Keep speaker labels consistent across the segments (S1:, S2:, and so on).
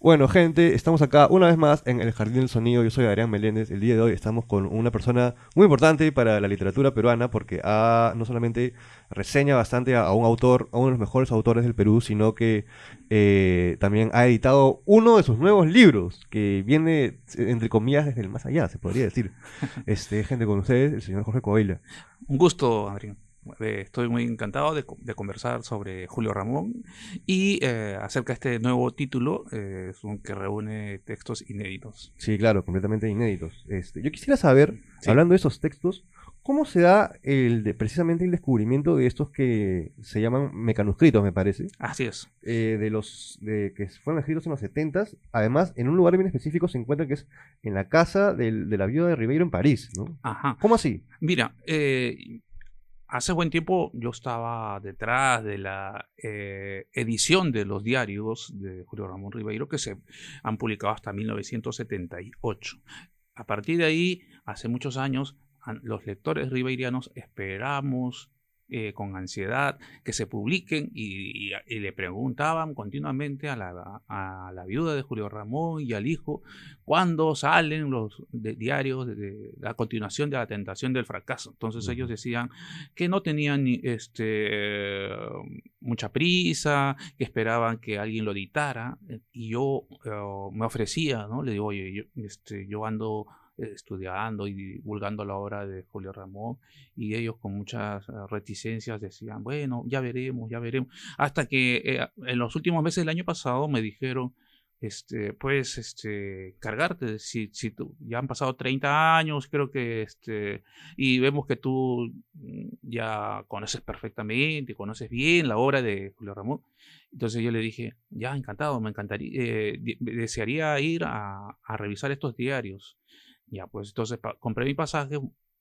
S1: Bueno, gente, estamos acá una vez más en el Jardín del Sonido. Yo soy Adrián Meléndez. El día de hoy estamos con una persona muy importante para la literatura peruana porque no solamente reseña bastante a un autor, a uno de los mejores autores del Perú, sino que también ha editado uno de sus nuevos libros que viene, entre comillas, desde el más allá, se podría decir. Gente, con ustedes, el señor Jorge Coelho.
S2: Un gusto, Adrián. Estoy muy encantado de conversar sobre Julio Ramón y acerca de este nuevo título es un que reúne textos inéditos.
S1: Sí, claro, completamente inéditos. Yo quisiera saber,
S2: Sí,
S1: hablando de esos textos, ¿cómo se da precisamente el descubrimiento de estos que se llaman mecanuscritos, me parece,
S2: así es.
S1: de que fueron escritos en los setentas? Además, en un lugar bien específico se encuentra que es en la casa de la viuda de Ribeiro en París, ¿no?
S2: Ajá.
S1: ¿Cómo así?
S2: Mira, hace buen tiempo yo estaba detrás de la edición de los diarios de Julio Ramón Ribeiro que se han publicado hasta 1978. A partir de ahí, hace muchos años, los lectores ribeirianos esperamos con ansiedad que se publiquen y le preguntaban continuamente a la viuda de Julio Ramón y al hijo cuándo salen los diarios de la continuación de La Tentación del Fracaso. Entonces ellos
S1: Ujú.
S2: decían que no tenían mucha prisa, que esperaban que alguien lo editara y yo me ofrecía, ¿no? Le digo, oye, yo ando estudiando y divulgando la obra de Julio Ramón y ellos con muchas reticencias decían, bueno, ya veremos, ya veremos, hasta que en los últimos meses del año pasado me dijeron, pues, cargarte, si ya han pasado 30 años, creo que, y vemos que tú ya conoces perfectamente, conoces bien la obra de Julio Ramón. Entonces yo le dije, ya, encantado, me encantaría, desearía ir a revisar estos diarios. Ya, pues entonces compré mi pasaje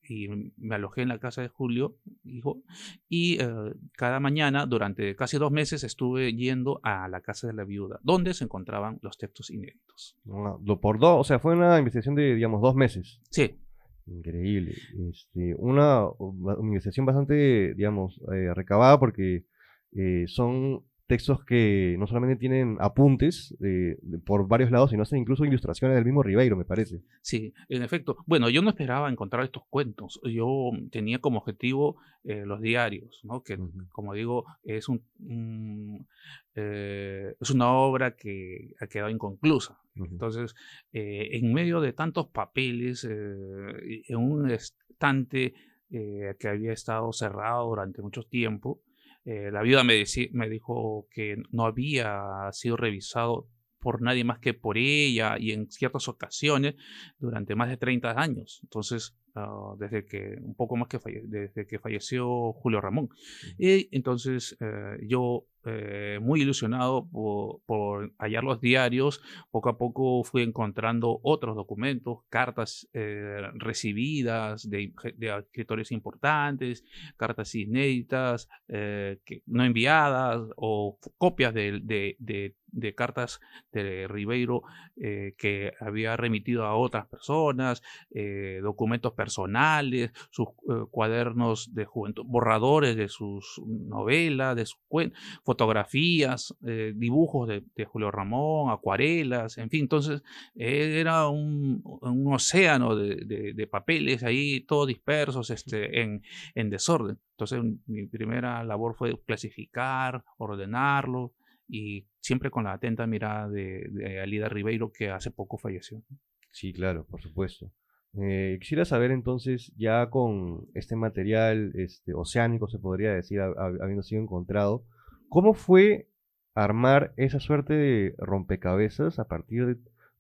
S2: y me alojé en la casa de Julio, hijo, y cada mañana durante casi 2 meses estuve yendo a la casa de la viuda, donde se encontraban los textos inéditos.
S1: Por dos, o sea, fue una investigación de, digamos, 2 meses.
S2: Sí,
S1: Increíble. Una investigación bastante, digamos, recabada porque son textos que no solamente tienen apuntes por varios lados, sino hacen incluso ilustraciones del mismo Ribeiro, me parece.
S2: sí, en efecto. Bueno, yo no esperaba encontrar estos cuentos. Yo tenía como objetivo los diarios, ¿no? Que,
S1: Ujú,
S2: como digo, es una obra que ha quedado inconclusa.
S1: ujú.
S2: Entonces, en medio de tantos papeles, en un estante que había estado cerrado durante mucho tiempo, la viuda me dijo que no había sido revisado por nadie más que por ella y en ciertas ocasiones durante más de 30 años. Entonces, desde que, un poco más que desde que falleció Julio Ramón. Y entonces yo, muy ilusionado por hallar los diarios, poco a poco fui encontrando otros documentos, cartas recibidas de escritores importantes, cartas inéditas, no enviadas o copias de cartas de Ribeiro que había remitido a otras personas, documentos personales, sus cuadernos de juventud, borradores de sus novelas, de sus fotografías, dibujos de Julio Ramón, acuarelas, en fin. Entonces, era un océano de papeles ahí, todos dispersos en desorden. Entonces, mi primera labor fue clasificar, ordenarlo, y siempre con la atenta mirada de Alida Ribeiro, que hace poco falleció.
S1: Sí, claro, por supuesto. Quisiera saber entonces, ya con este material oceánico, se podría decir, habiendo sido encontrado, ¿cómo fue armar esa suerte de rompecabezas a partir de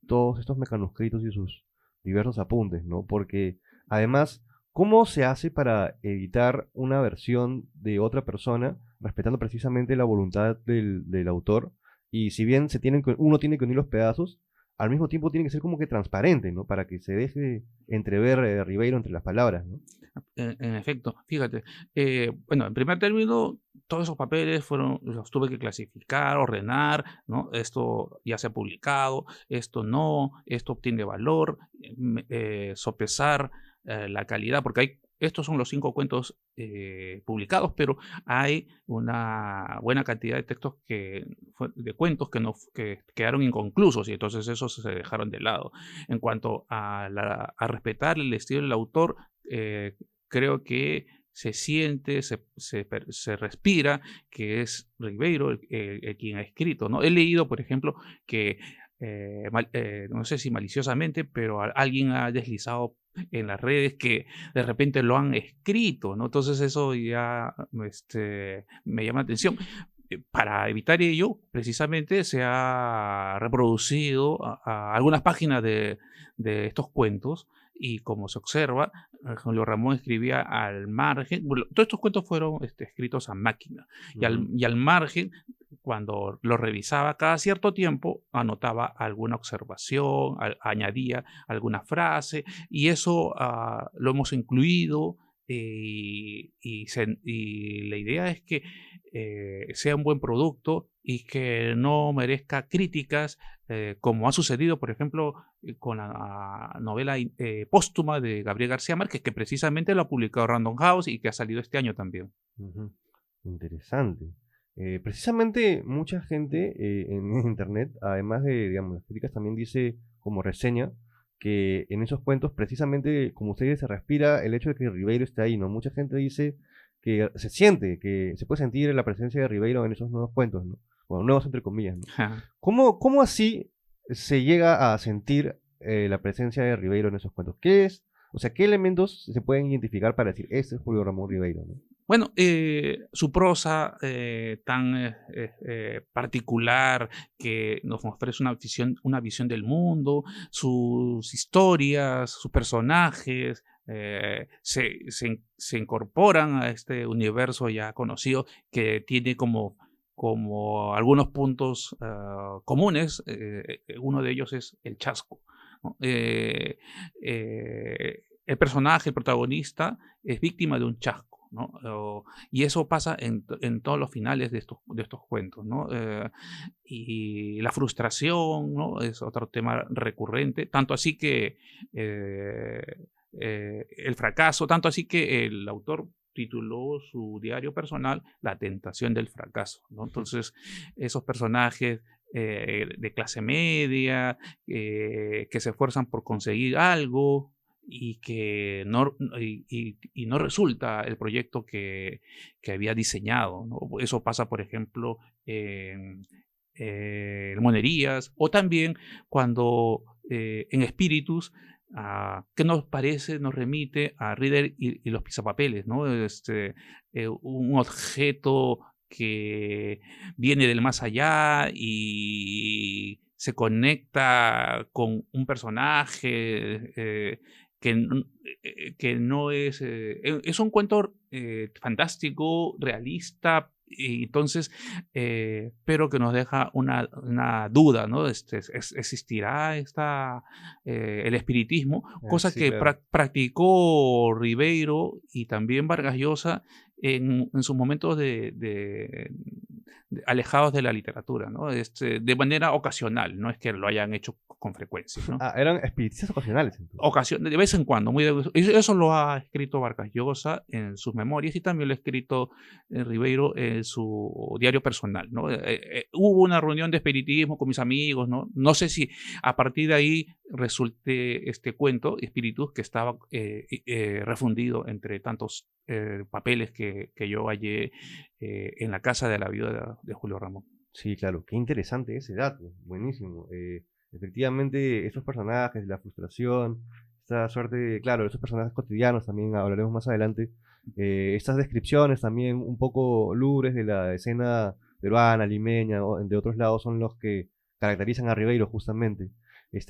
S1: todos estos mecanuscritos y sus diversos apuntes, ¿no? Porque además, ¿cómo se hace para editar una versión de otra persona, respetando precisamente la voluntad del autor? Y si bien uno tiene que unir los pedazos, al mismo tiempo tiene que ser como que transparente, ¿no? Para que se deje entrever Ribeiro entre las palabras, ¿no?
S2: En efecto, fíjate, bueno, en primer término, todos esos papeles los tuve que clasificar, ordenar, ¿no? Esto ya se ha publicado, esto no, esto obtiene valor, sopesar la calidad, porque hay estos son los 5 cuentos publicados, pero hay una buena cantidad de textos de cuentos que quedaron inconclusos y entonces esos se dejaron de lado. En cuanto a respetar el estilo del autor, creo que se siente, se respira que es Ribeiro quien ha escrito, ¿no? He leído, por ejemplo, que no sé si maliciosamente, pero alguien ha deslizado en las redes que de repente lo han escrito, ¿no? Entonces eso ya me llama la atención. Para evitar ello, precisamente se ha reproducido a algunas páginas de estos cuentos y como se observa, Julio Ramón escribía al margen, bueno, todos estos cuentos fueron escritos a máquina y al margen, cuando lo revisaba cada cierto tiempo, anotaba alguna observación, añadía alguna frase y eso lo hemos incluido y la idea es que sea un buen producto y que no merezca críticas, como ha sucedido, por ejemplo, con la novela póstuma de Gabriel García Márquez, que precisamente lo ha publicado Random House y que ha salido este año también.
S1: Ujú. Interesante. Precisamente mucha gente en internet, además de, digamos, las críticas, también dice como reseña que en esos cuentos, precisamente, como usted dice, se respira el hecho de que Ribeiro esté ahí, ¿no? Mucha gente dice que se siente, que se puede sentir la presencia de Ribeiro en esos nuevos cuentos, ¿no? Bueno, nuevos entre comillas, ¿no? ¿Cómo así se llega a sentir la presencia de Ribeiro en esos cuentos? ¿Qué es? O sea, ¿qué elementos se pueden identificar para decir, este es Julio Ramón Ribeiro, ¿no?
S2: Bueno, su prosa tan particular que nos ofrece una visión del mundo, sus historias, sus personajes, se incorporan a este universo ya conocido que tiene como algunos puntos comunes. Uno de ellos es el chasco, ¿no? El personaje, el protagonista, es víctima de un chasco, ¿no? Y eso pasa en todos los finales de estos cuentos, ¿no? Y la frustración, ¿no? Es otro tema recurrente, tanto así que el fracaso, tanto así que el autor tituló su diario personal La tentación del fracaso, ¿no? Entonces, esos personajes de clase media, que se esfuerzan por conseguir algo, y que no resulta el proyecto que había diseñado, ¿no? Eso pasa, por ejemplo, en Monerías, o también cuando en Espíritus, que nos remite a Reader y los pisapapeles, ¿no? Un objeto que viene del más allá y se conecta con un personaje que no es un cuento fantástico, realista, y entonces, pero que nos deja una duda, ¿no? ¿Existirá el espiritismo? Cosa
S1: Sí,
S2: que
S1: claro.
S2: practicó Ribeiro y también Vargas Llosa en sus momentos alejados de la literatura, ¿no? De manera ocasional, no es que lo hayan hecho con frecuencia, ¿no?
S1: Ah, eran espiritistas ocasionales, entonces.
S2: De vez en cuando, eso lo ha escrito Vargas Llosa en sus memorias y también lo ha escrito Ribeiro en su diario personal, ¿no? Hubo una reunión de espiritismo con mis amigos, ¿no? No sé si a partir de ahí resulte este cuento, Espíritus, que estaba refundido entre tantos papeles que yo hallé en la casa de la viuda de Julio Ramón.
S1: Sí, claro, qué interesante ese dato, buenísimo. Efectivamente, estos personajes, la frustración, esta suerte, claro, esos personajes cotidianos también hablaremos más adelante. Estas descripciones también un poco lúgubres de la escena peruana, limeña, o de otros lados son los que caracterizan a Ribeiro justamente.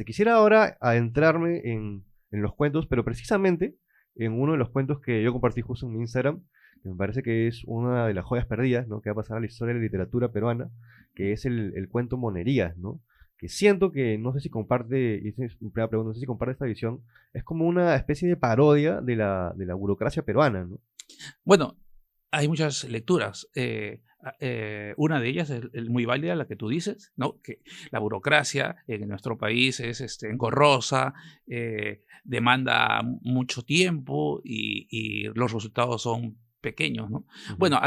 S1: Quisiera ahora adentrarme en los cuentos, pero precisamente en uno de los cuentos que yo compartí justo en mi Instagram, que me parece que es una de las joyas perdidas, ¿no? Que ha pasado a la historia de la literatura peruana, que es el cuento Monerías, ¿no? Que siento que, no sé si comparte, y esa es mi primera pregunta, no sé si comparte esta visión, es como una especie de parodia de la burocracia peruana, ¿no?
S2: Bueno, hay muchas lecturas. Una de ellas es muy válida, la que tú dices, ¿no? Que la burocracia en nuestro país es engorrosa, demanda mucho tiempo y los resultados son pequeños, ¿no?
S1: Ujú.
S2: Bueno,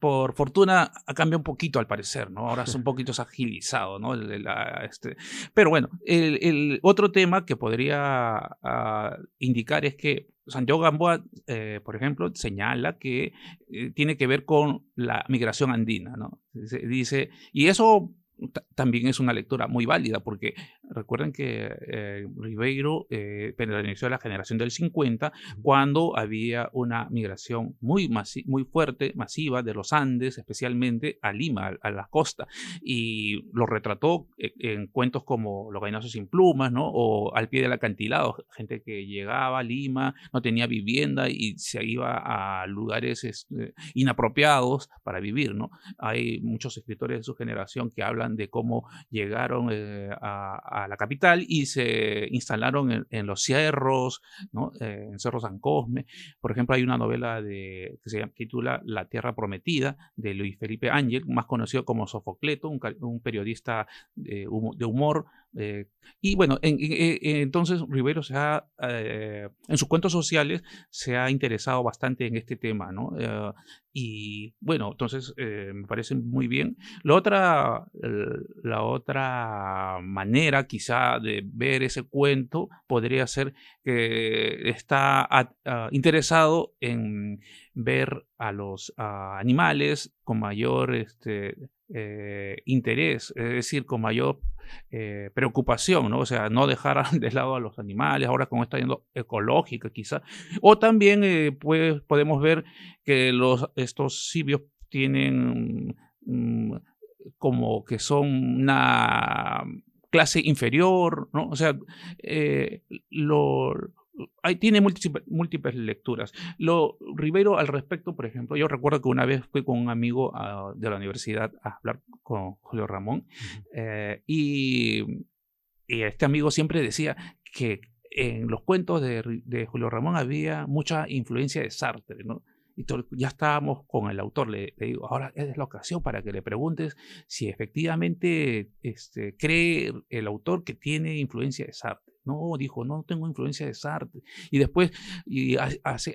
S2: por fortuna ha cambiado un poquito al parecer, ¿no? Ahora es un poquito agilizado, ¿no? Pero bueno, el otro tema que podría indicar es que Santiago Gamboa, por ejemplo, señala que tiene que ver con la migración andina, ¿no? Dice, y eso también es una lectura muy válida, porque recuerden que Ribeiro perteneció a la generación del 50, cuando había una migración muy fuerte, masiva, de los Andes, especialmente a Lima, a la costa, y lo retrató en cuentos como Los gallinazos sin plumas, ¿no? O Al pie del acantilado, gente que llegaba a Lima, no tenía vivienda y se iba a lugares inapropiados para vivir, ¿no? Hay muchos escritores de su generación que hablan de cómo llegaron a la capital y se instalaron en los cerros, ¿no? En Cerro San Cosme. Por ejemplo, hay una novela que se titula La Tierra Prometida, de Luis Felipe Ángel, más conocido como Sofocleto, un periodista de humor. Y bueno, entonces Rivero en sus cuentos sociales se ha interesado bastante en este tema, ¿no? Y bueno, entonces me parece muy bien. La otra manera quizá de ver ese cuento podría ser que está interesado en ver a los animales con mayor interés, es decir, con mayor preocupación, ¿no? O sea, no dejar de lado a los animales, ahora con esta yendo ecológica quizá. O también pues, podemos ver que estos cibios tienen como que son una clase inferior, ¿no? O sea, eh, lo, tiene múltiples lecturas. Ribeiro al respecto, por ejemplo, yo recuerdo que una vez fui con un amigo de la universidad a hablar con Julio Ramón,
S1: Ujú.
S2: y este amigo siempre decía que en los cuentos de Julio Ramón había mucha influencia de Sartre, ¿no? Y ya estábamos con el autor, le digo, ahora es la ocasión para que le preguntes si efectivamente cree el autor que tiene influencia de Sartre. No, dijo, no tengo influencia de Sartre. Y después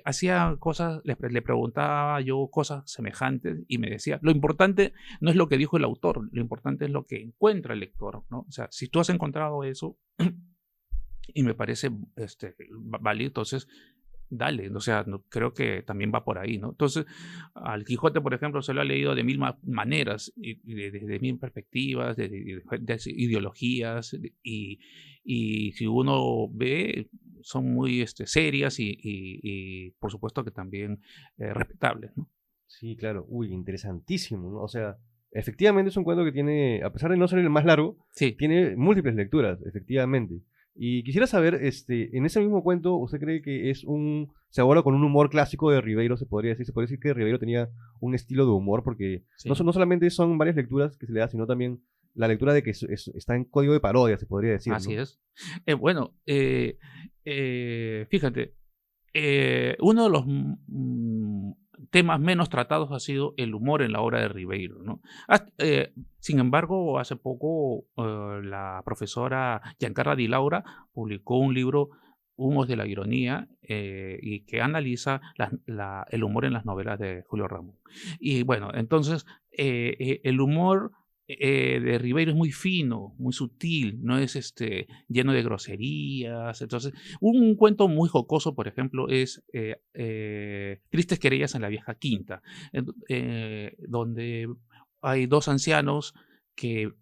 S2: hacía cosas, le preguntaba yo cosas semejantes y me decía, lo importante no es lo que dijo el autor, lo importante es lo que encuentra el lector, ¿no? O sea, si tú has encontrado eso y me parece válido, entonces dale, o sea, creo que también va por ahí, ¿no? Entonces, al Quijote, por ejemplo, se lo ha leído de mil maneras, de mil perspectivas, de diferentes ideologías, y si uno ve, son muy serias y, por supuesto que también respetables, ¿no?
S1: Sí, claro. Uy, interesantísimo, ¿no? O sea, efectivamente es un cuento que tiene, a pesar de no ser el más largo,
S2: Sí.
S1: tiene múltiples lecturas, efectivamente. Y quisiera saber, en ese mismo cuento, ¿usted cree que se aborda con un humor clásico de Ribeiro, se podría decir? ¿Se podría decir que Ribeiro tenía un estilo de humor? Porque
S2: Sí.
S1: no solamente son varias lecturas que se le da, sino también la lectura de que está en código de parodia, se podría decir,
S2: Así
S1: ¿no?
S2: es. Bueno, fíjate, uno de los temas menos tratados ha sido el humor en la obra de Ribeiro, ¿no? Sin embargo, hace poco la profesora Giancarla Di Laura publicó un libro, Humos de la Ironía, y que analiza el humor en las novelas de Julio Ramón. Y bueno, entonces, el humor de Ribeiro es muy fino, muy sutil, no es lleno de groserías. Entonces, un cuento muy jocoso, por ejemplo, es Tristes querellas en la vieja quinta, donde hay dos ancianos que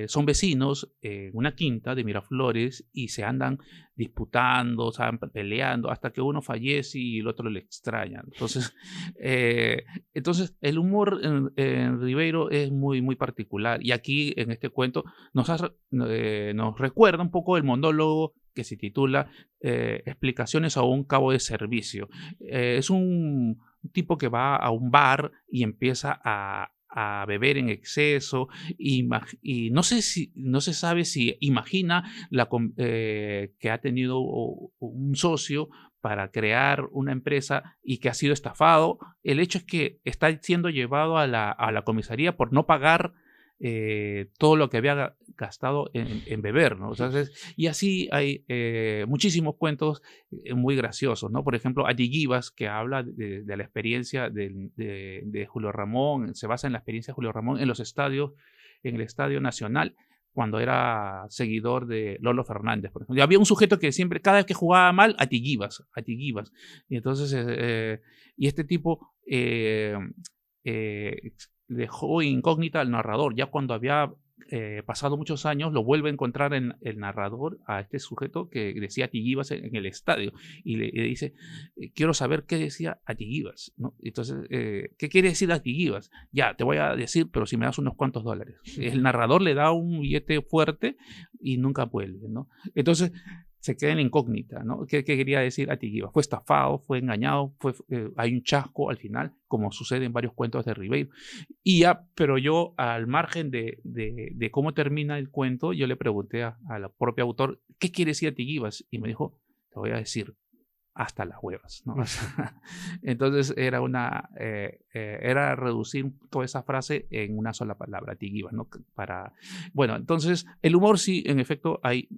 S2: son vecinos en una quinta de Miraflores y se andan disputando, se andan peleando, hasta que uno fallece y el otro le extraña. Entonces, el humor en Ribeiro es muy, muy particular. Y aquí, en este cuento, nos recuerda un poco el monólogo que se titula Explicaciones a un cabo de servicio. Es un tipo que va a un bar y empieza a beber en exceso y no se sabe si imagina que ha tenido un socio para crear una empresa y que ha sido estafado. El hecho es que está siendo llevado a la comisaría por no pagar todo lo que había gastado en beber, ¿no? Entonces, y así hay muchísimos cuentos muy graciosos, ¿no? Por ejemplo, Atiguivas, que habla de la experiencia de Julio Ramón, se basa en la experiencia de Julio Ramón en los estadios, en el Estadio Nacional, cuando era seguidor de Lolo Fernández, por ejemplo. Y había un sujeto que siempre, cada vez que jugaba mal, Atiguivas. Y entonces, y este tipo dejó incógnita al narrador. Ya cuando había pasado muchos años, lo vuelve a encontrar en el narrador a este sujeto que decía Atiguivas en el estadio. Y le dice, quiero saber qué decía Atiguivas, ¿no? Entonces, ¿qué quiere decir Atiguivas? Ya, te voy a decir, pero si me das unos cuantos dólares. El narrador le da un billete fuerte y nunca vuelve, ¿no? Entonces, se queda en incógnita, ¿no? ¿Qué quería decir Atiguivas? Fue estafado, fue engañado, hay un chasco al final, como sucede en varios cuentos de Ribeiro. Y ya, pero yo, al margen de cómo termina el cuento, yo le pregunté a la propia autor, ¿qué quiere decir Atiguivas? Y me dijo, te voy a decir, hasta las huevas, ¿no? Entonces era reducir toda esa frase en una sola palabra, Atiguivas, ¿no? Bueno, entonces el humor sí, en efecto, hay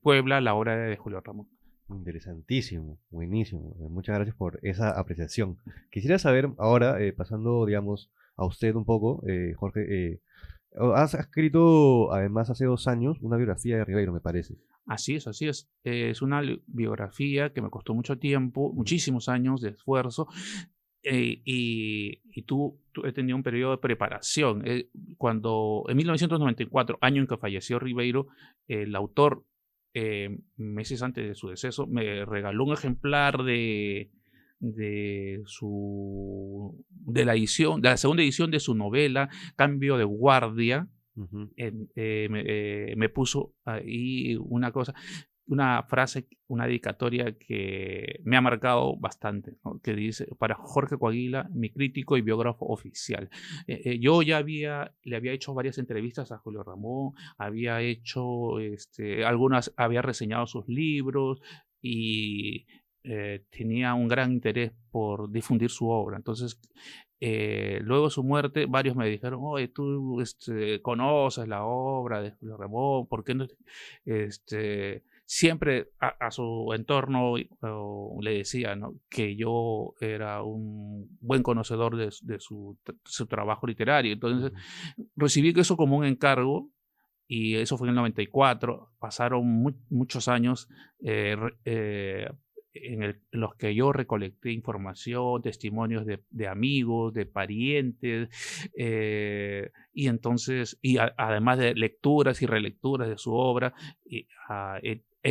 S2: Puebla, la obra de Julio Ramón.
S1: Interesantísimo, buenísimo. Muchas gracias por esa apreciación. Quisiera saber ahora, pasando, digamos, a usted un poco, Jorge, has escrito, además, hace 2 años, una biografía de Ribeiro, me parece.
S2: Así es, así es. Es una biografía que me costó mucho tiempo, muchísimos años de esfuerzo. Y tú he tenido un periodo de preparación. Cuando en 1994, año en que falleció Ribeiro, el autor, meses antes de su deceso, me regaló un ejemplar de la edición, de la segunda edición de su novela Cambio de Guardia.
S1: Ujú.
S2: Me puso ahí una frase, una dedicatoria que me ha marcado bastante, ¿no? Que dice, para Jorge Coaguila, mi crítico y biógrafo oficial. Yo ya le había hecho varias entrevistas a Julio Ramón, había hecho había reseñado sus libros y tenía un gran interés por difundir su obra. Entonces, luego de su muerte, varios me dijeron, oye, tú conoces la obra de Julio Ramón, ¿por qué no? Siempre a su entorno le decía, ¿no?, que yo era un buen conocedor de su trabajo literario. Entonces, recibí eso como un encargo. Y eso fue en el 94, pasaron muchos años en los que yo recolecté información, testimonios de amigos, de parientes, y entonces, además de lecturas y relecturas de su obra, he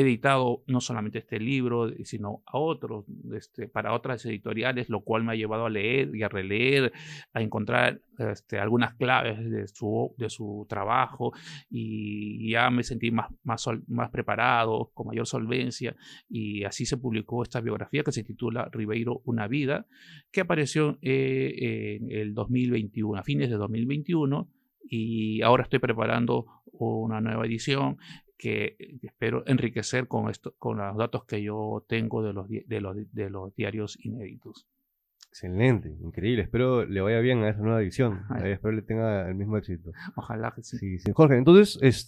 S2: editado no solamente este libro, sino a otros, para otras editoriales, lo cual me ha llevado a leer y a releer, a encontrar algunas claves de su trabajo, y ya me sentí más preparado, con mayor solvencia, y así se publicó esta biografía que se titula Ribeiro, una vida, que apareció en el 2021, a fines de 2021, y ahora estoy preparando una nueva edición que espero enriquecer con los datos que yo tengo de los diarios inéditos.
S1: Excelente, increíble. Espero le vaya bien a esa nueva edición. Espero le tenga el mismo éxito.
S2: Ojalá que sí.
S1: Sí, sí. Jorge, entonces,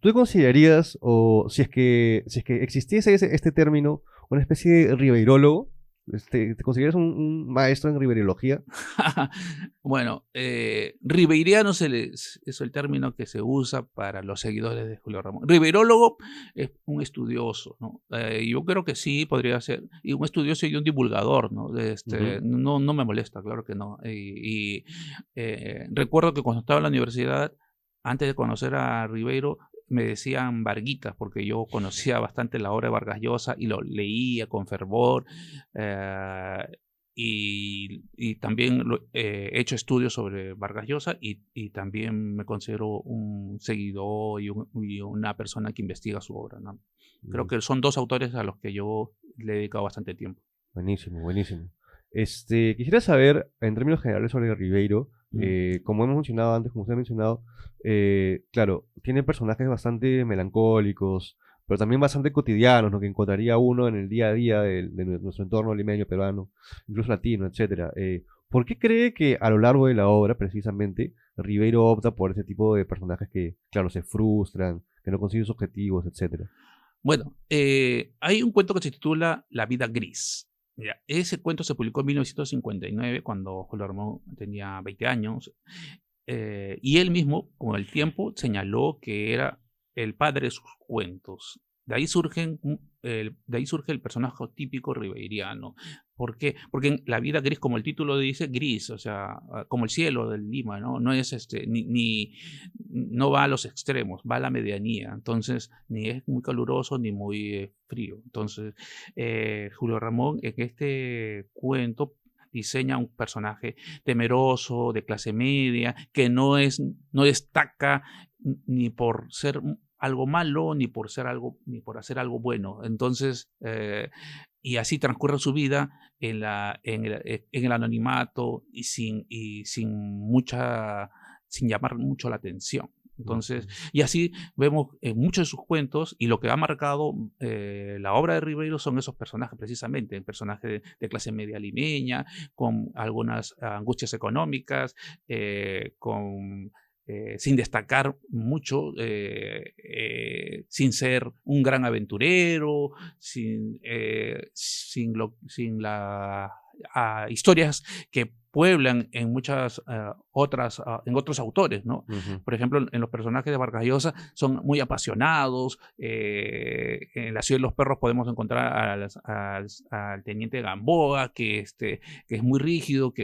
S1: ¿tú considerarías, o si es que existiese este término, una especie de ribeirólogo? ¿Te consideras un maestro en ribeirología?
S2: Bueno, ribeiriano es el término que se usa para los seguidores de Julio Ramón. Ribeirólogo es un estudioso, ¿no? Yo creo que sí podría ser, y un estudioso y un divulgador, ¿no? No me molesta, claro que no. Recuerdo que cuando estaba en la universidad, antes de conocer a Ribeiro, me decían Varguitas, porque yo conocía bastante la obra de Vargas Llosa y lo leía con fervor. Y también he hecho estudios sobre Vargas Llosa y también me considero un seguidor y una persona que investiga su obra, ¿no? Creo que son 2 autores a los que yo le he dedicado bastante tiempo.
S1: Buenísimo, buenísimo. Quisiera saber, en términos generales, sobre Ribeiro. Como hemos mencionado antes, como usted ha mencionado, claro, tiene personajes bastante melancólicos, pero también bastante cotidianos, ¿no? Que encontraría uno en el día a día nuestro entorno limeño, peruano, incluso latino, etcétera. ¿Por qué cree que a lo largo de la obra, precisamente, Ribeiro opta por ese tipo de personajes que, claro, se frustran, que no consiguen sus objetivos, etcétera?
S2: Bueno, hay un cuento que se titula La vida gris. Ya, ese cuento se publicó en 1959, cuando Julio Ramón tenía 20 años, y él mismo, con el tiempo, señaló que era el padre de sus cuentos. De ahí surge el personaje típico ribeiriano. ¿Por qué? Porque en la vida gris, como el título dice, gris, o sea, como el cielo del Lima, ¿no? No es no va a los extremos, va a la medianía. Entonces, ni es muy caluroso ni muy frío. Entonces, Julio Ramón en este cuento diseña un personaje temeroso, de clase media, que no destaca ni por ser algo malo, ni por hacer algo bueno. Entonces, y así transcurre su vida en el anonimato sin llamar mucho la atención. Entonces, y así vemos en muchos de sus cuentos, y lo que ha marcado la obra de Ribeiro son esos personajes, precisamente, el personaje de clase media limeña, con algunas angustias económicas, sin destacar mucho, sin ser un gran aventurero, sin las historias que pueblan en muchas en otros autores, ¿no?
S1: Ujú.
S2: Por ejemplo, en los personajes de Vargas Llosa son muy apasionados. En La ciudad de los perros podemos encontrar al teniente Gamboa, que es muy rígido,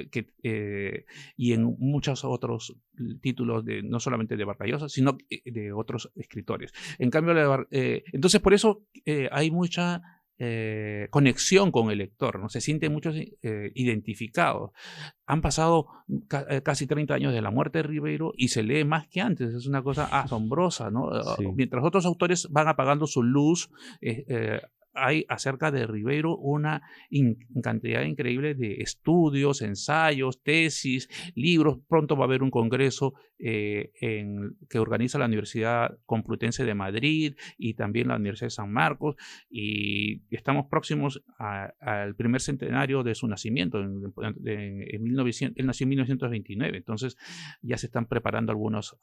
S2: y en muchos otros títulos, no solamente de Vargas Llosa, sino de otros escritores. En cambio, entonces por eso hay mucha conexión con el lector, ¿no? Se sienten muchos identificados. Han pasado casi 30 años de la muerte de Ribeiro y se lee más que antes. Es una cosa asombrosa, ¿no?
S1: Sí.
S2: Mientras otros autores van apagando su luz, hay acerca de Ribeiro una cantidad increíble de estudios, ensayos, tesis, libros. Pronto va a haber un congreso que organiza la Universidad Complutense de Madrid y también la Universidad de San Marcos, y estamos próximos al primer centenario de su nacimiento. Él nació en 1929, entonces ya se están preparando algunos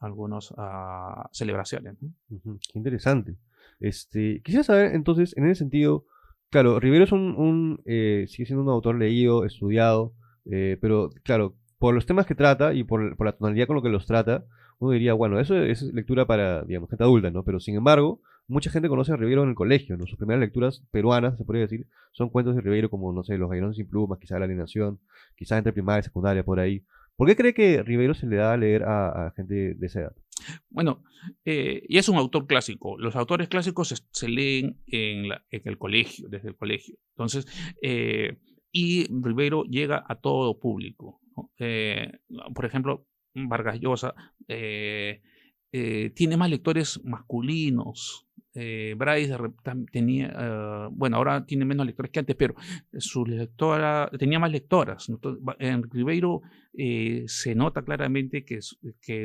S2: celebraciones, ¿no?
S1: Ujú, qué interesante. Quisiera saber, entonces, en ese sentido, claro, Rivero es sigue siendo un autor leído, estudiado, pero claro, por los temas que trata y por la tonalidad con lo que los trata, uno diría, bueno, eso es lectura para, digamos, gente adulta, ¿no? Pero sin embargo, mucha gente conoce a Rivero en el colegio, ¿no? Sus primeras lecturas peruanas, se podría decir, son cuentos de Rivero como, no sé, Los Gairones sin plumas, quizás La alienación, quizás entre primaria y secundaria, por ahí. ¿Por qué cree que Rivero se le da a leer a gente de esa edad?
S2: Bueno, y es un autor clásico. Los autores clásicos se leen en el colegio, desde el colegio. Entonces, y Ribeiro llega a todo público, ¿no? Por ejemplo, Vargas Llosa tiene más lectores masculinos. Bryce tenía, bueno, ahora tiene menos lectores que antes, pero su lectora tenía más lectoras. Entonces, en Ribeiro se nota claramente que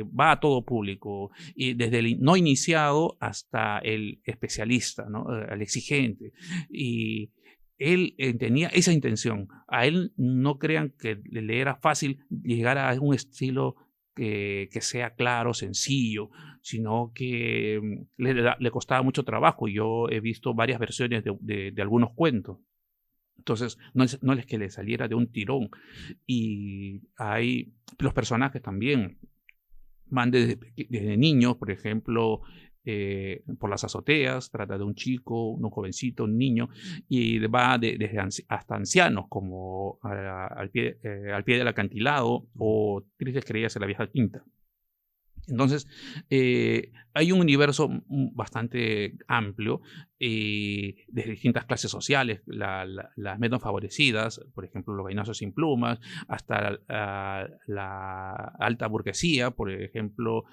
S2: va a todo público, y desde el no iniciado hasta el especialista, ¿no? Al exigente. Y él tenía esa intención. A él no crean que le era fácil llegar a un estilo que sea claro, sencillo, sino que le costaba mucho trabajo. Yo he visto varias versiones de algunos cuentos. Entonces, no es que le saliera de un tirón. Y hay los personajes también van desde niños, por ejemplo, por las azoteas, trata de un chico, un jovencito, un niño, y va desde hasta ancianos, como al pie del acantilado, o Tristes Querellas en la vieja quinta. Entonces, hay un universo bastante amplio, de distintas clases sociales, las menos favorecidas, por ejemplo, los vainosos sin plumas, hasta la alta burguesía, por ejemplo,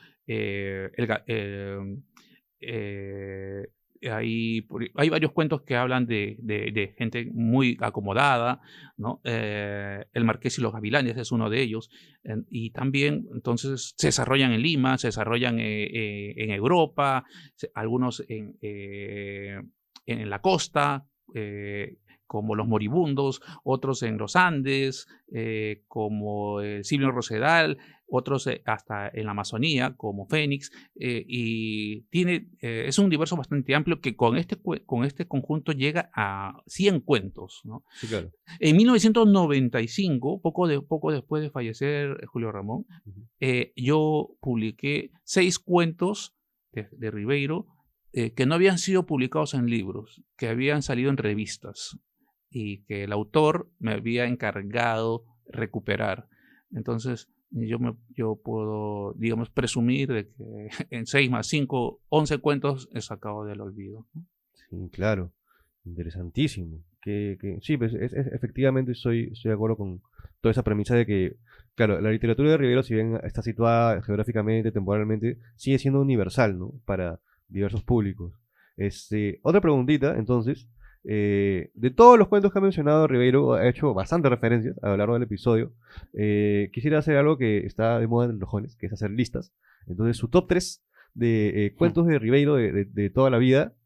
S2: hay varios cuentos que hablan de gente muy acomodada, ¿no? El Marqués y los Gavilanes es uno de ellos. Y también, entonces, se desarrollan en Lima, se desarrollan en Europa, algunos en la costa, como Los Moribundos, otros en los Andes, como Silvio Rosedal, otros hasta en la Amazonía, como Fénix, y es un universo bastante amplio que con este conjunto llega a 100 cuentos, ¿no?
S1: Sí, claro.
S2: En 1995, poco después de fallecer Julio Ramón, yo publiqué 6 cuentos de Ribeiro que no habían sido publicados en libros, que habían salido en revistas y que el autor me había encargado recuperar. Entonces, yo puedo, digamos, presumir de que en 6 más 5, 11 cuentos he sacado del olvido, ¿no?
S1: Sí, claro. Interesantísimo. Sí, pues efectivamente estoy de acuerdo con toda esa premisa de que, claro, la literatura de Rivero, si bien está situada geográficamente, temporalmente, sigue siendo universal, ¿no? Para diversos públicos. Otra preguntita, entonces. De todos los cuentos que ha mencionado, Ribeiro ha hecho bastantes referencias a lo largo del episodio. Quisiera hacer algo que está de moda en los jóvenes, que es hacer listas. Entonces, su top 3 de cuentos de Ribeiro de toda la vida.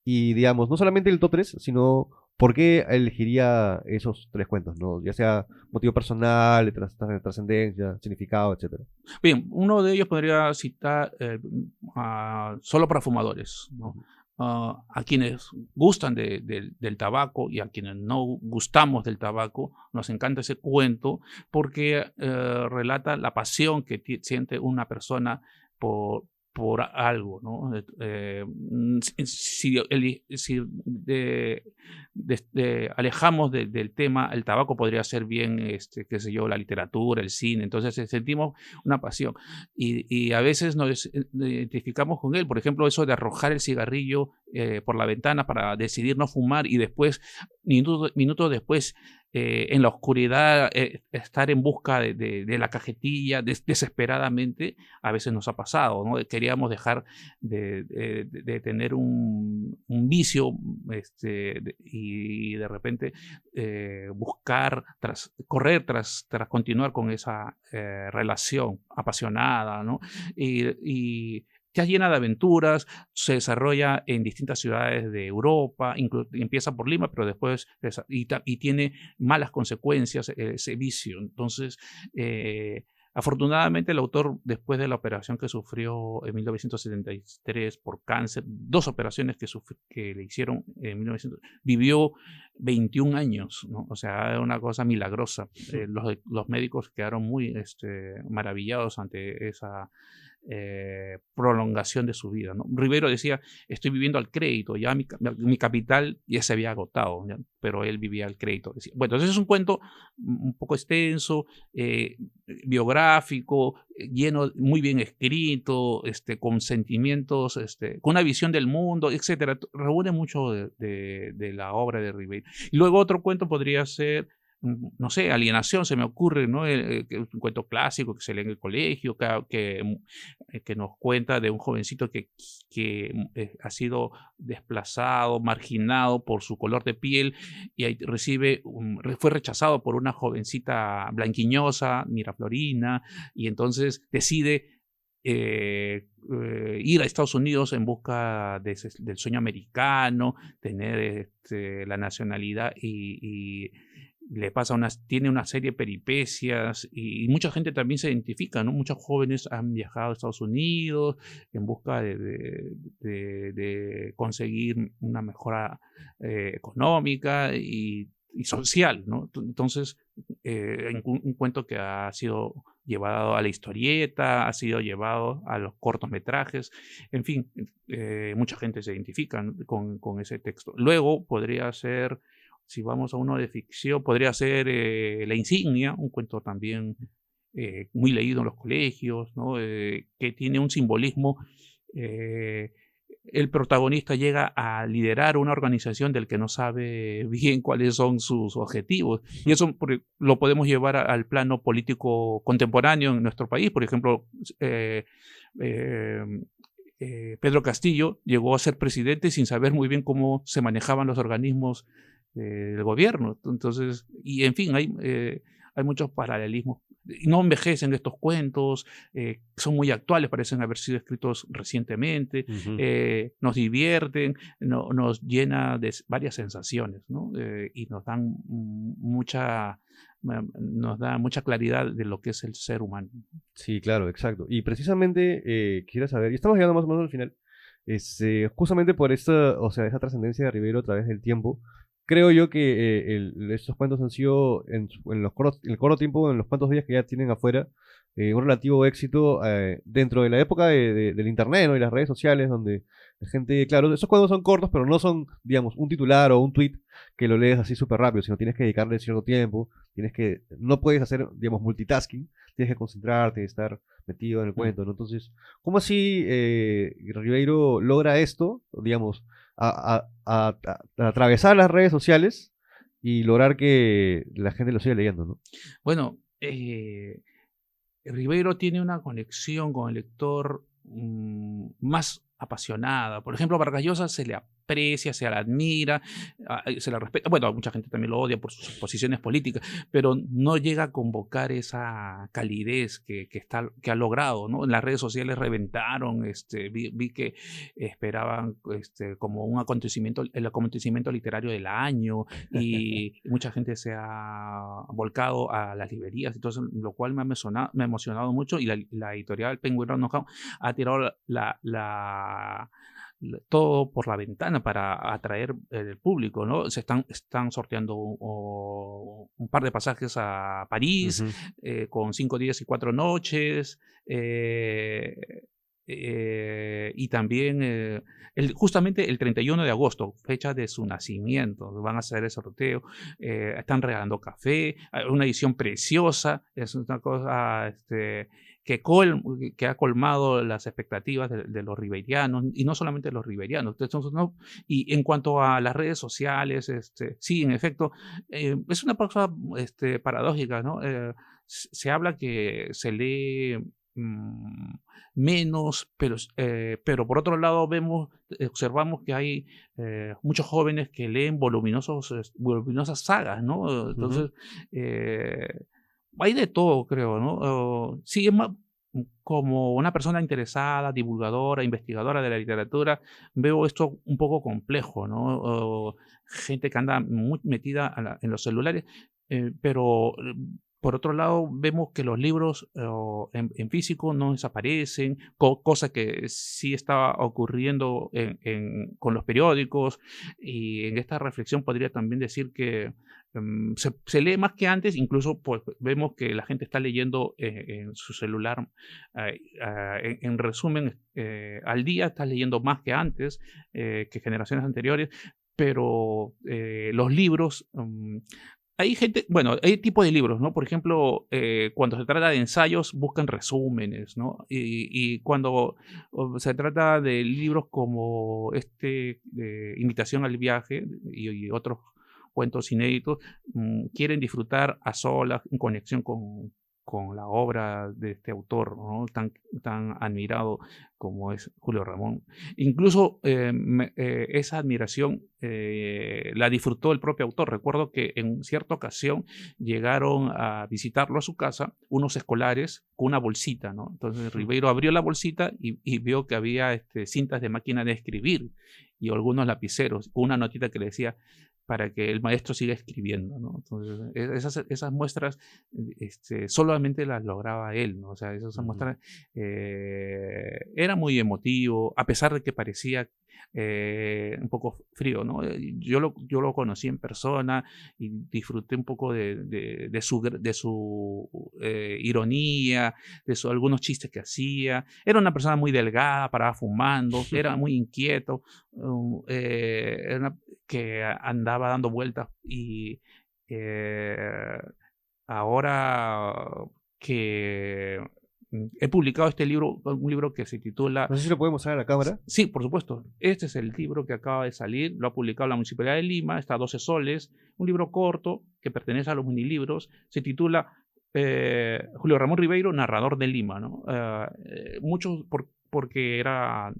S1: Y digamos, no solamente el top 3, sino por qué elegiría esos 3 cuentos, ¿no? Ya sea motivo personal, trascendencia, significado, etcétera.
S2: Bien, uno de ellos podría citar Solo para Fumadores, ¿no? A quienes gustan del tabaco y a quienes no gustamos del tabaco, nos encanta ese cuento porque relata la pasión que siente una persona por algo, ¿no? Si alejamos del tema, el tabaco podría ser bien, qué sé yo, la literatura, el cine, entonces sentimos una pasión y a veces nos identificamos con él, por ejemplo, eso de arrojar el cigarrillo por la ventana para decidir no fumar y después, minutos después, en la oscuridad, estar en busca de la cajetilla desesperadamente, a veces nos ha pasado, ¿no? Queríamos dejar de tener un vicio y de repente correr tras continuar con esa relación apasionada, ¿no? Y ya llena de aventuras, se desarrolla en distintas ciudades de Europa, empieza por Lima, pero después y tiene malas consecuencias ese vicio. Entonces, afortunadamente el autor, después de la operación que sufrió en 1973 por cáncer, 2 operaciones que le hicieron en 1900, vivió 21 años, ¿no? O sea, era una cosa milagrosa. Los médicos quedaron muy maravillados ante esa prolongación de su vida, ¿no? Ribeiro decía, estoy viviendo al crédito, ya mi capital ya se había agotado, ¿ya? Pero él vivía al crédito. Decía. Bueno, entonces es un cuento un poco extenso, biográfico, muy bien escrito, con sentimientos, con una visión del mundo, etcétera. Reúne mucho de la obra de Ribeiro. Y luego otro cuento podría ser, no sé, Alienación, se me ocurre, ¿no? Un cuento clásico que se lee en el colegio, que nos cuenta de un jovencito que ha sido desplazado, marginado por su color de piel y ahí fue rechazado por una jovencita blanquiñosa, Miraflorina, y entonces decide ir a Estados Unidos en busca del sueño americano, tener la nacionalidad y le pasa tiene una serie de peripecias y mucha gente también se identifica, ¿no? Muchos jóvenes han viajado a Estados Unidos en busca de conseguir una mejora económica y social, ¿no? Entonces, un cuento que ha sido llevado a la historieta, ha sido llevado a los cortometrajes, en fin, mucha gente se identifica, ¿no? con ese texto. Luego podría ser, si vamos a uno de ficción, podría ser La Insignia, un cuento también muy leído en los colegios, ¿no? Que tiene un simbolismo. El protagonista llega a liderar una organización del que no sabe bien cuáles son sus objetivos. Y eso lo podemos llevar al plano político contemporáneo en nuestro país. Por ejemplo, Pedro Castillo llegó a ser presidente sin saber muy bien cómo se manejaban los organismos del gobierno. Entonces, y en fin, hay muchos paralelismos. No envejecen estos cuentos, son muy actuales, parecen haber sido escritos recientemente,
S1: Ujú.
S2: nos divierten, nos llena de varias sensaciones, ¿no? Y nos da mucha claridad de lo que es el ser humano.
S1: Sí, claro, exacto. Y precisamente quisiera saber, y estamos llegando más o menos al final, justamente por esta, o sea, esa trascendencia de Rivero a través del tiempo, creo yo que estos cuentos han sido en el corto tiempo, en los cuantos días que ya tienen afuera, un relativo éxito dentro de la época del internet, ¿no? Y las redes sociales, donde la gente, claro, esos cuentos son cortos, pero no son, digamos, un titular o un tweet que lo lees así súper rápido, sino tienes que dedicarle cierto tiempo, no puedes hacer, digamos, multitasking, tienes que concentrarte, estar metido en el
S2: Mm.
S1: cuento, ¿no? Entonces, ¿cómo así Ribeiro logra esto, digamos, a atravesar las redes sociales y lograr que la gente lo siga leyendo, ¿no?
S2: Bueno, Ribeiro tiene una conexión con el lector más apasionada. Por ejemplo, a Vargas Llosa se le aprecia, se le admira, se le respeta. Bueno, mucha gente también lo odia por sus posiciones políticas, pero no llega a convocar esa calidez que ha logrado, ¿no? En las redes sociales reventaron, vi que esperaban como el acontecimiento literario del año, y mucha gente se ha volcado a las librerías, entonces, lo cual me ha emocionado mucho, y la editorial Penguin Random House ha tirado todo por la ventana para atraer el público, ¿no? Están sorteando un par de pasajes a París,
S1: Ujú.
S2: con 5 días y 4 noches, y también justamente el 31 de agosto, fecha de su nacimiento, van a hacer el sorteo, están regalando café, una edición preciosa, es una cosa que ha colmado las expectativas de los ribeirianos, y no solamente de los ribeirianos. Entonces, ¿no? Y en cuanto a las redes sociales, sí, en efecto, es una cosa paradójica, ¿no? Se habla que se lee menos, pero por otro lado observamos que hay muchos jóvenes que leen voluminosas sagas, ¿no?
S1: Ujú.
S2: Entonces, hay de todo, creo, ¿no? Sí, es más, como una persona interesada, divulgadora, investigadora de la literatura, veo esto un poco complejo, ¿no? Gente que anda muy metida en los celulares, pero por otro lado vemos que los libros en físico no desaparecen, cosa que sí estaba ocurriendo con los periódicos, y en esta reflexión podría también decir que se lee más que antes, incluso pues vemos que la gente está leyendo en su celular. En resumen, al día está leyendo más que antes, que generaciones anteriores, pero los libros, hay gente, bueno, hay tipo de libros, ¿no? Por ejemplo, cuando se trata de ensayos, buscan resúmenes, ¿no? Y cuando se trata de libros como de Invitación al viaje y otros cuentos inéditos, quieren disfrutar a solas, en conexión con la obra de este autor, ¿no? Tan admirado como es Julio Ramón. Incluso esa admiración la disfrutó el propio autor. Recuerdo que en cierta ocasión llegaron a visitarlo a su casa unos escolares con una bolsita, ¿no? Entonces Ribeiro abrió la bolsita y vio que había cintas de máquina de escribir y algunos lapiceros, con una notita que le decía: para que el maestro siga escribiendo, ¿no? Entonces, esas muestras solamente las lograba él, ¿no? O sea, esas
S1: Ujú.
S2: muestras era muy emotivo, a pesar de que parecía un poco frío, ¿no? Yo lo conocí en persona y disfruté un poco de su ironía, algunos chistes que hacía. Era una persona muy delgada, paraba fumando, era muy inquieto, que andaba dando vueltas, y eh, ahora que he publicado este libro, un libro que se titula.
S1: No sé si lo podemos mostrar a la cámara.
S2: Sí, por supuesto. Este es el libro que acaba de salir, lo ha publicado la Municipalidad de Lima, está a 12 soles, un libro corto que pertenece a los minilibros, se titula Julio Ramón Ribeiro, narrador de Lima, ¿no? porque era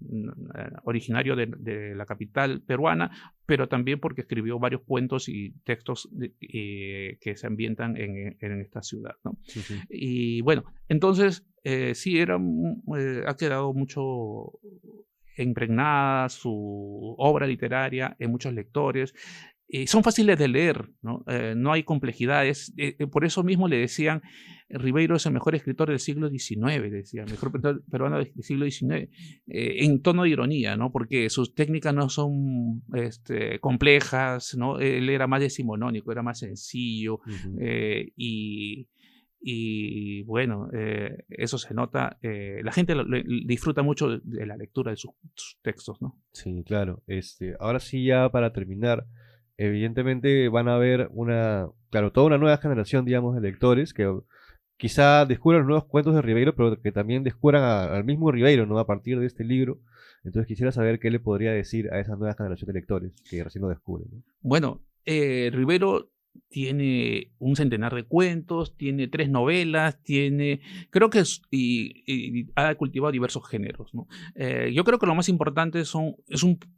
S2: originario de la capital peruana, pero también porque escribió varios cuentos y textos que se ambientan en esta ciudad, ¿no?
S1: Ujú.
S2: Y bueno, entonces sí, ha quedado mucho impregnada su obra literaria en muchos lectores. Son fáciles de leer, ¿no? No hay complejidades. Por eso mismo le decían, Ribeiro es el mejor escritor del siglo XIX, decía, el mejor peruano del siglo XIX, en tono de ironía, ¿no? Porque sus técnicas no son complejas, ¿no? Él era más decimonónico, era más sencillo,
S1: Ujú.
S2: y bueno, eso se nota. La gente disfruta mucho de la lectura de sus textos, ¿no?
S1: Sí, claro. Ahora sí, ya para terminar, evidentemente van a haber claro, toda una nueva generación, digamos, de lectores que quizá descubran los nuevos cuentos de Ribeiro, pero que también descubran al mismo Ribeiro, ¿no? A partir de este libro. Entonces quisiera saber qué le podría decir a esa nueva generación de lectores que recién lo descubren, ¿no?
S2: Bueno, Rivero tiene un centenar de cuentos, tiene 3 novelas, creo que y ha cultivado diversos géneros, ¿no? Yo creo que lo más importante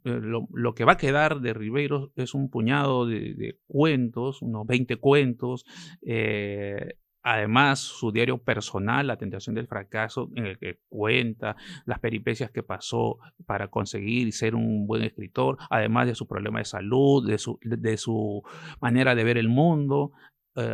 S2: lo que va a quedar de Ribeiro es un puñado de cuentos, unos 20 cuentos, además su diario personal, La tentación del fracaso, en el que cuenta las peripecias que pasó para conseguir ser un buen escritor, además de su problema de salud, de su manera de ver el mundo,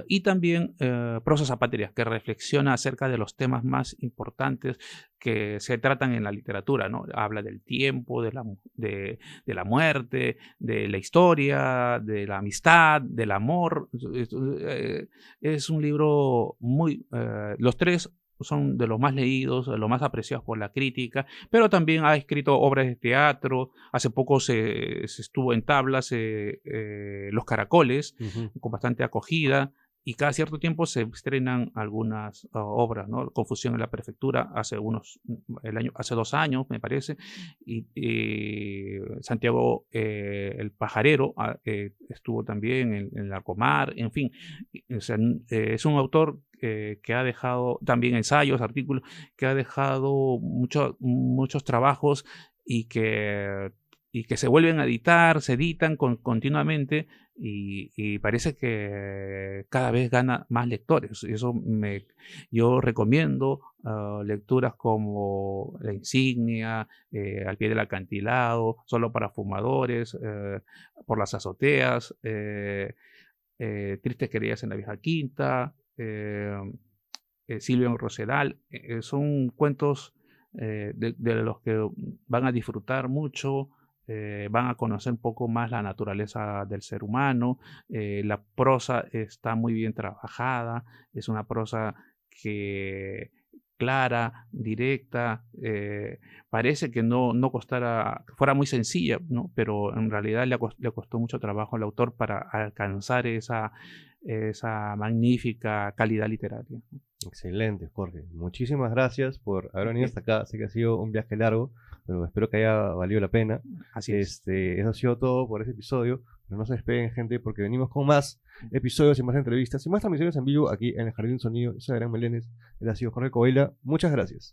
S2: y también Prosas apátridas, que reflexiona acerca de los temas más importantes que se tratan en la literatura, ¿no? Habla del tiempo, de la muerte, de la historia, de la amistad, del amor. Es un libro los tres son de los más leídos, de los más apreciados por la crítica, pero también ha escrito obras de teatro. Hace poco se estuvo en tablas Los Caracoles,
S1: Ujú.
S2: con bastante acogida, y cada cierto tiempo se estrenan algunas obras, ¿no? Confusión en la prefectura hace 2 años, me parece, y Santiago el Pajarero estuvo también en Larcomar, en fin. O sea, es un autor que ha dejado también ensayos, artículos, que ha dejado muchos trabajos y que se vuelven a editar, se editan continuamente, y parece que cada vez gana más lectores. Yo recomiendo lecturas como La Insignia, Al pie del acantilado, Solo para fumadores, Por las azoteas, Tristes querías en la vieja quinta, Silvio en Rosedal. Son cuentos de los que van a disfrutar mucho, van a conocer un poco más la naturaleza del ser humano. La prosa está muy bien trabajada, es una prosa que clara, directa, parece que no costara, que fuera muy sencilla, ¿no? Pero en realidad le costó mucho trabajo al autor para alcanzar esa magnífica calidad literaria.
S1: Excelente, Jorge. Muchísimas gracias por haber venido
S2: Ok,
S1: hasta acá. Sé que ha sido un viaje largo, pero espero que haya valido la pena.
S2: así es.
S1: Eso ha sido todo por este episodio. Pero no se despeguen, gente, porque venimos con más episodios y más entrevistas y más transmisiones en vivo aquí en el Jardín del Sonido. Yo soy Adrián Meléndez. Él ha sido Jorge Coelha. Muchas gracias.